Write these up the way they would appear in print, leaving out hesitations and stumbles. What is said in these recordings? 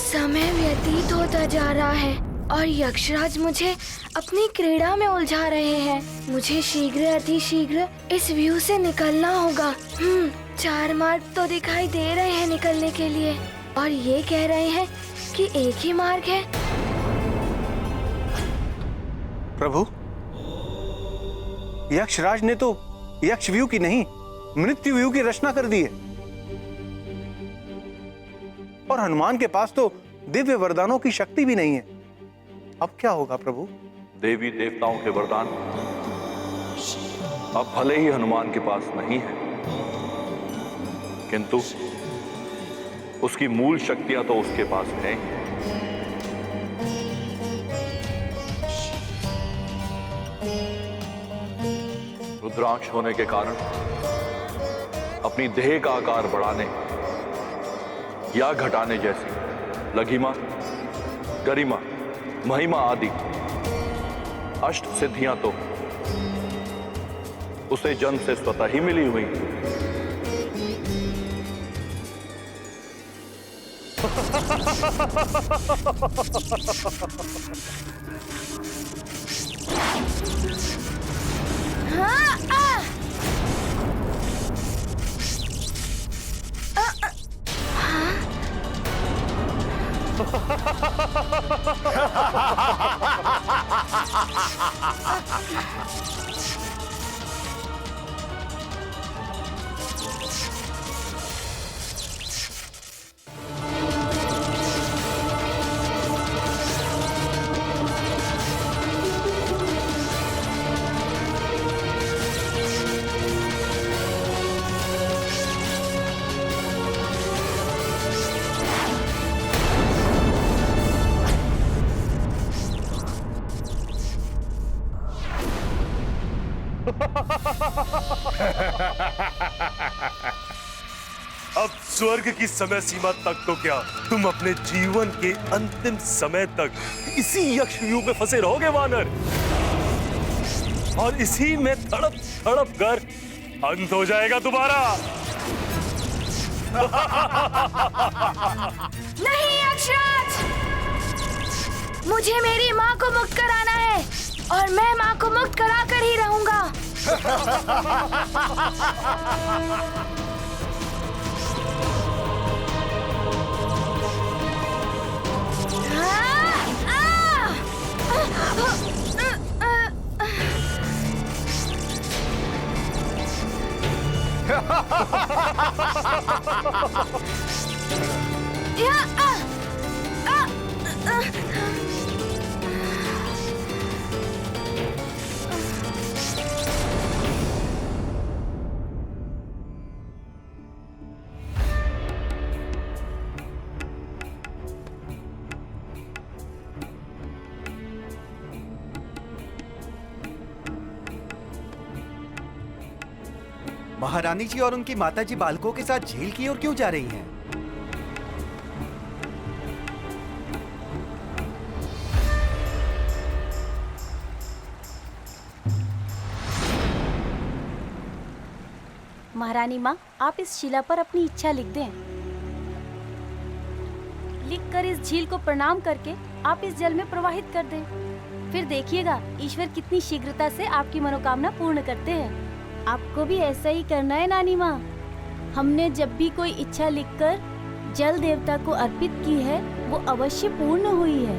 समय व्यतीत होता जा रहा है और यक्षराज मुझे अपनी क्रीड़ा में उलझा रहे हैं। मुझे शीघ्र अतिशीघ्र इस व्यू से निकलना होगा। 4 मार्ग तो दिखाई दे रहे हैं निकलने के लिए और ये कह रहे हैं कि एक ही मार्ग है। प्रभु, यक्षराज ने तो यक्ष व्यू की नहीं, मृत्यु व्यू की रचना कर दी है और हनुमान के पास तो दिव्य वरदानों की शक्ति भी नहीं है। अब क्या होगा प्रभु? देवी देवताओं के वरदान अब भले ही हनुमान के पास नहीं है, किंतु उसकी मूल शक्तियां तो उसके पास हैं। रुद्रांश होने के कारण अपनी देह का आकार बढ़ाने या घटाने जैसी लघिमा, गरिमा, महिमा आदि अष्ट सिद्धियां तो उसे जन्म से स्वतः ही मिली हुई। अब स्वर्ग की समय सीमा तक तो क्या, तुम अपने जीवन के अंतिम समय तक इसी यक्ष व्यू में फंसे रहोगे वानर, और इसी में तड़प तड़प कर अंत हो जाएगा तुम्हारा। नहीं यक्षराज, मुझे मेरी माँ को मुक्त कराना है और मैं माँ को मुक्त करा कर ही रहूंगा। महारानी जी और उनकी माताजी बालकों के साथ झील की ओर क्यों जा रही हैं? महारानी माँ, आप इस शिला पर अपनी इच्छा लिख दें। लिखकर इस झील को प्रणाम करके आप इस जल में प्रवाहित कर दें। फिर देखिएगा ईश्वर कितनी शीघ्रता से आपकी मनोकामना पूर्ण करते हैं। आपको भी ऐसा ही करना है नानी माँ। हमने जब भी कोई इच्छा लिखकर जल देवता को अर्पित की है, वो अवश्य पूर्ण हुई है।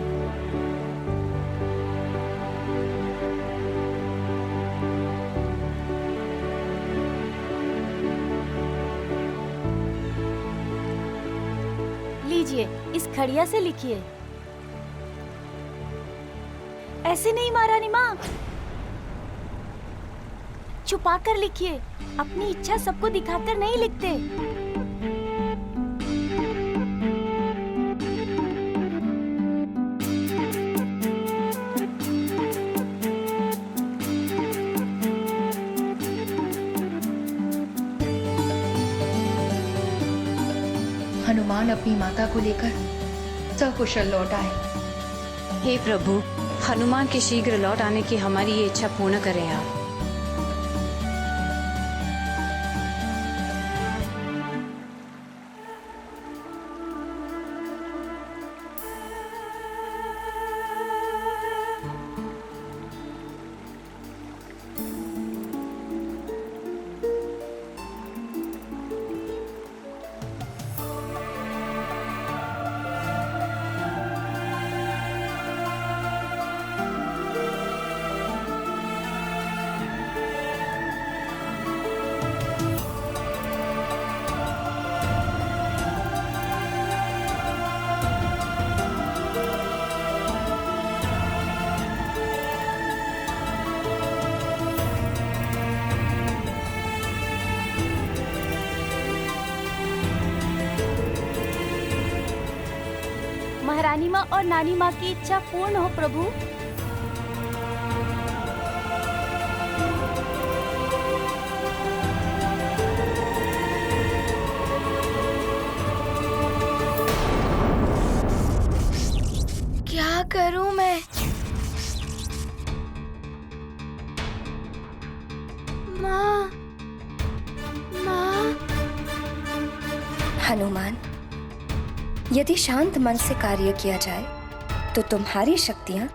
लीजिए, इस खड़िया से लिखिए। ऐसे नहीं महारानी माँ, छुपा कर लिखिए। अपनी इच्छा सबको दिखाकर नहीं लिखते। हनुमान अपनी माता को लेकर सकुशल लौट आए। हे प्रभु, हनुमान के शीघ्र लौट आने की हमारी ये इच्छा पूर्ण करें आप। महारानी माँ और नानी माँ की इच्छा पूर्ण हो प्रभु। क्या करूं मैं? माँ, माँ। हनुमान, यदि शांत मन से कार्य किया जाए तो तुम्हारी शक्तियां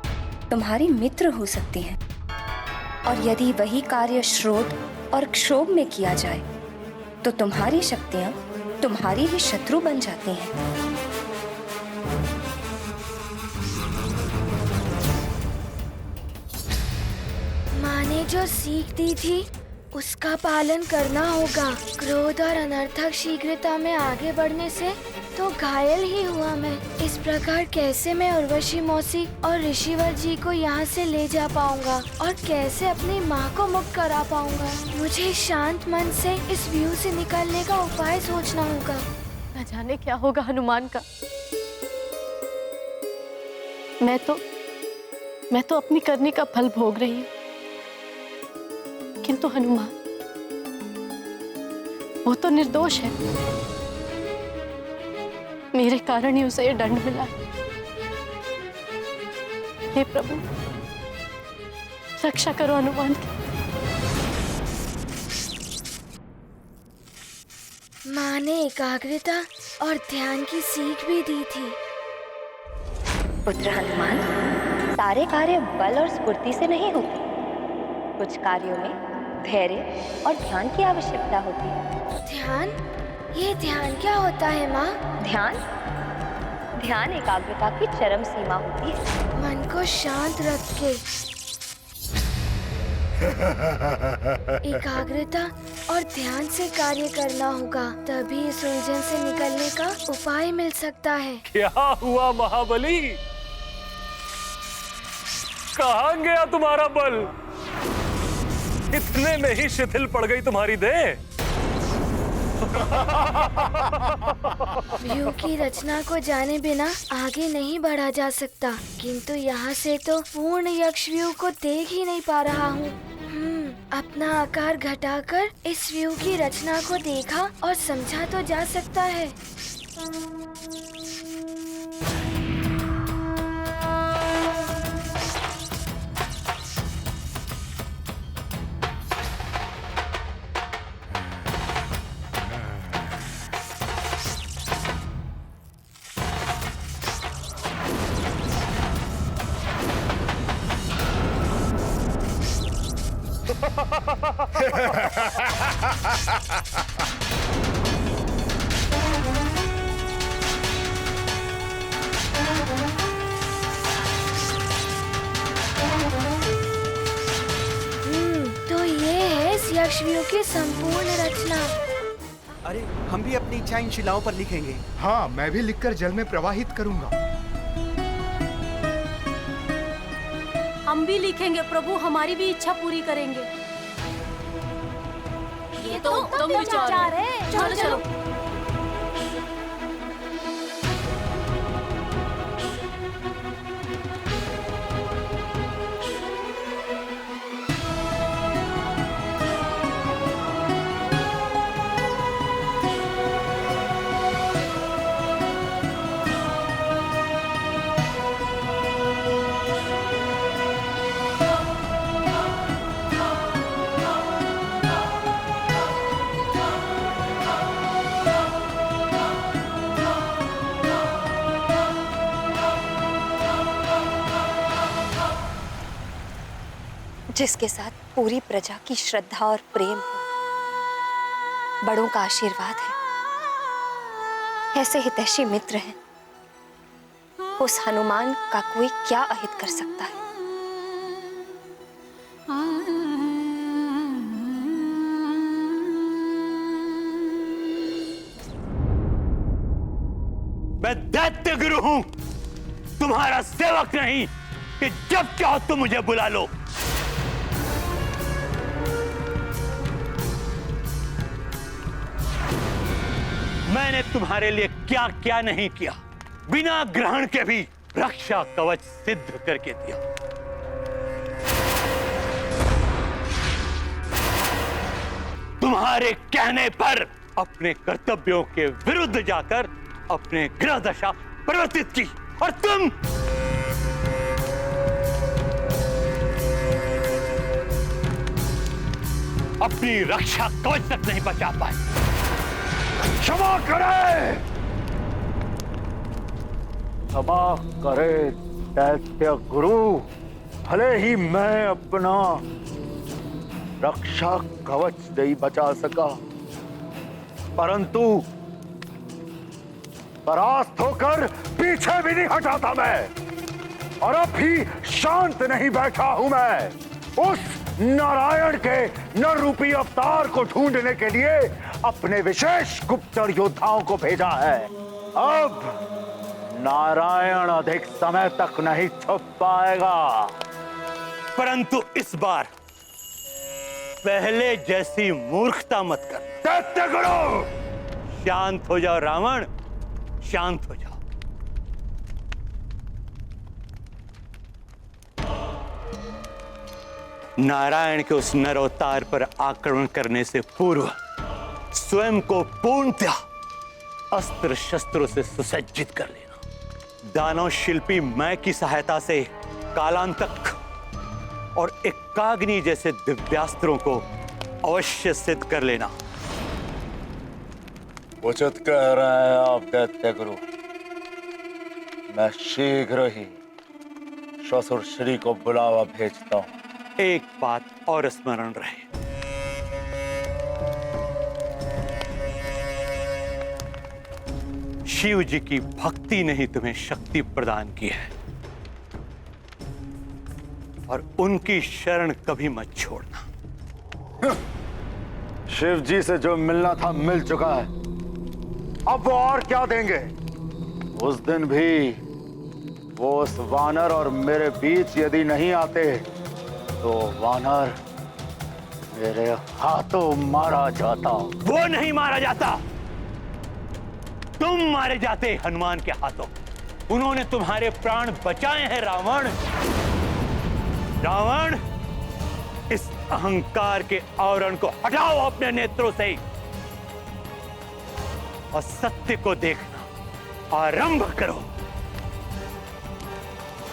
तुम्हारी मित्र हो सकती हैं, और यदि वही कार्य श्रोत और क्षोभ में किया जाए तो तुम्हारी शक्तियां तुम्हारी ही शत्रु बन जाती हैं। माँ ने जो सीख दी थी उसका पालन करना होगा। क्रोध और अनर्थक शीघ्रता में आगे बढ़ने से तो घायल ही हुआ मैं। इस प्रकार कैसे मैं उर्वशी मौसी और ऋषिवर जी को यहाँ से ले जा पाऊंगा और कैसे अपनी माँ को मुक्त करा पाऊंगा? मुझे शांत मन से इस व्यू से निकलने का उपाय सोचना होगा। न जाने क्या होगा हनुमान का। मैं तो अपनी करने का फल भोग रही हूँ, किंतु हनुमान वो तो निर्दोष है। मेरे कारण ही उसे ये दंड मिला है। हे प्रभु, रक्षा करो हनुमान की। माँ ने एकाग्रता और ध्यान की सीख भी दी थी। पुत्र हनुमान, सारे कार्य बल और स्फूर्ति से नहीं होते। कुछ कार्यों में धैर्य और ध्यान की आवश्यकता होती है। ध्यान? ये ध्यान क्या होता है माँ? ध्यान एकाग्रता की चरम सीमा होती है। मन को शांत रख के एकाग्रता और ध्यान से कार्य करना होगा, तभी इस उलझन से निकलने का उपाय मिल सकता है। क्या हुआ महाबली? कहाँ गया तुम्हारा बल? इतने में ही शिथिल पड़ गई तुम्हारी देह। व्यू की रचना को जाने बिना आगे नहीं बढ़ा जा सकता, किंतु यहाँ से तो पूर्ण यक्ष व्यू को देख ही नहीं पा रहा हूँ। अपना आकार घटाकर इस व्यू की रचना को देखा और समझा तो जा सकता है। तो ये है इस यक्ष व्यू की संपूर्ण रचना। अरे, हम भी अपनी इच्छा इन शिलाओं पर लिखेंगे। हाँ, मैं भी लिखकर जल में प्रवाहित करूंगा। हम भी लिखेंगे प्रभु, हमारी भी इच्छा पूरी करेंगे। ये तो उत्तम विचार है। चलो चलो। जिसके साथ पूरी प्रजा की श्रद्धा और प्रेम हो। बड़ों का आशीर्वाद है, ऐसे हितैषी मित्र हैं, उस हनुमान का कोई क्या अहित कर सकता है। मैं दैत्य गुरु हूं, तुम्हारा सेवक नहीं कि जब चाहो तुम मुझे बुला लो। मैंने तुम्हारे लिए क्या क्या नहीं किया, बिना ग्रहण के भी रक्षा कवच सिद्ध करके दिया। तुम्हारे कहने पर अपने कर्तव्यों के विरुद्ध जाकर अपने ग्रह दशा परिवर्तित की, और तुम अपनी रक्षा कवच तक नहीं बचा पाए। क्षमा करे, क्षमा करे दैत्य गुरु। भले ही मैं अपना रक्षा कवच नहीं बचा सका, परंतु परास्त होकर पीछे भी नहीं हटा था मैं, और अब भी शांत नहीं बैठा हूं मैं। उस नारायण के नर रूपी अवतार को ढूंढने के लिए अपने विशेष गुप्तचर योद्धाओं को भेजा है। अब नारायण अधिक समय तक नहीं छुप पाएगा, परंतु इस बार पहले जैसी मूर्खता मत कर। दैत्य गुरु, शांत हो जाओ रावण, शांत हो जाओ। नारायण के उस नर अवतार पर आक्रमण करने से पूर्व स्वयं को पूर्णतः अस्त्र शस्त्रों से सुसज्जित कर लेना। दानव शिल्पी मैं की सहायता से कालांतक और एकाग्नि जैसे दिव्यास्त्रों को अवश्य सिद्ध कर लेना। उचित कह रहे हैं आप दैत्य गुरु। मैं शीघ्र ही ससुर श्री को बुलावा भेजता हूं। एक बात और स्मरण रहे, शिव जी की भक्ति ने ही तुम्हें शक्ति प्रदान की है, और उनकी शरण कभी मत छोड़ना। शिव जी से जो मिलना था मिल चुका है, अब वो और क्या देंगे। उस दिन भी वो उस वानर और मेरे बीच यदि नहीं आते तो वानर मेरे हाथों मारा जाता। वो नहीं मारा जाता, तुम मारे जाते हनुमान के हाथों। उन्होंने तुम्हारे प्राण बचाए हैं रावण। रावण, इस अहंकार के आवरण को हटाओ अपने नेत्रों से और सत्य को देखना आरंभ करो।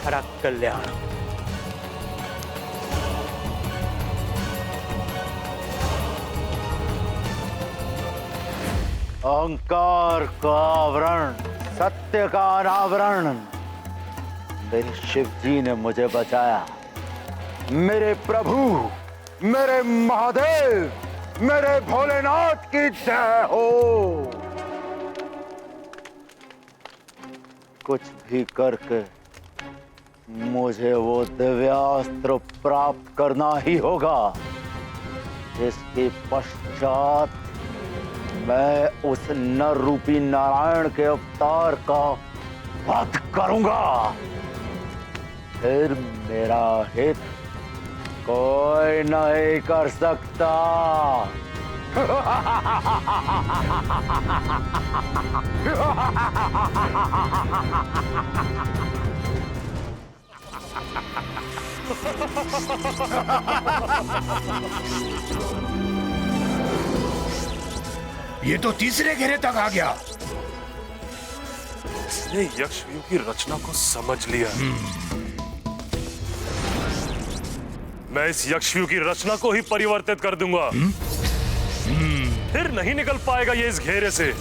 हरा कल्याण। अहंकार का आवरण, सत्य का अनावरण, मेरे शिव जी ने मुझे बचाया। मेरे प्रभु, मेरे महादेव, मेरे भोलेनाथ की जय हो। कुछ भी करके मुझे वो दिव्यास्त्र प्राप्त करना ही होगा, जिसके पश्चात मैं उस नर रूपी नारायण के अवतार का वध करूंगा। फिर मेरा हित कोई नहीं कर सकता। ये तो तीसरे घेरे तक आ गया। इसने यक्षव्यूह की रचना को समझ लिया। मैं इस यक्षव्यूह की रचना को ही परिवर्तित कर दूंगा। फिर नहीं निकल पाएगा ये इस घेरे से।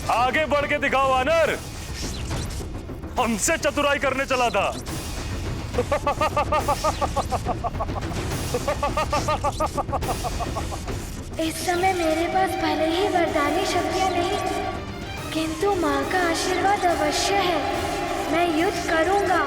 आगे बढ़ के दिखाओ वानर, हमसे चतुराई करने चला था। इस समय मेरे पास भले ही वरदानी शक्तियाँ नहीं, किंतु माँ का आशीर्वाद अवश्य है। मैं युद्ध करूँगा।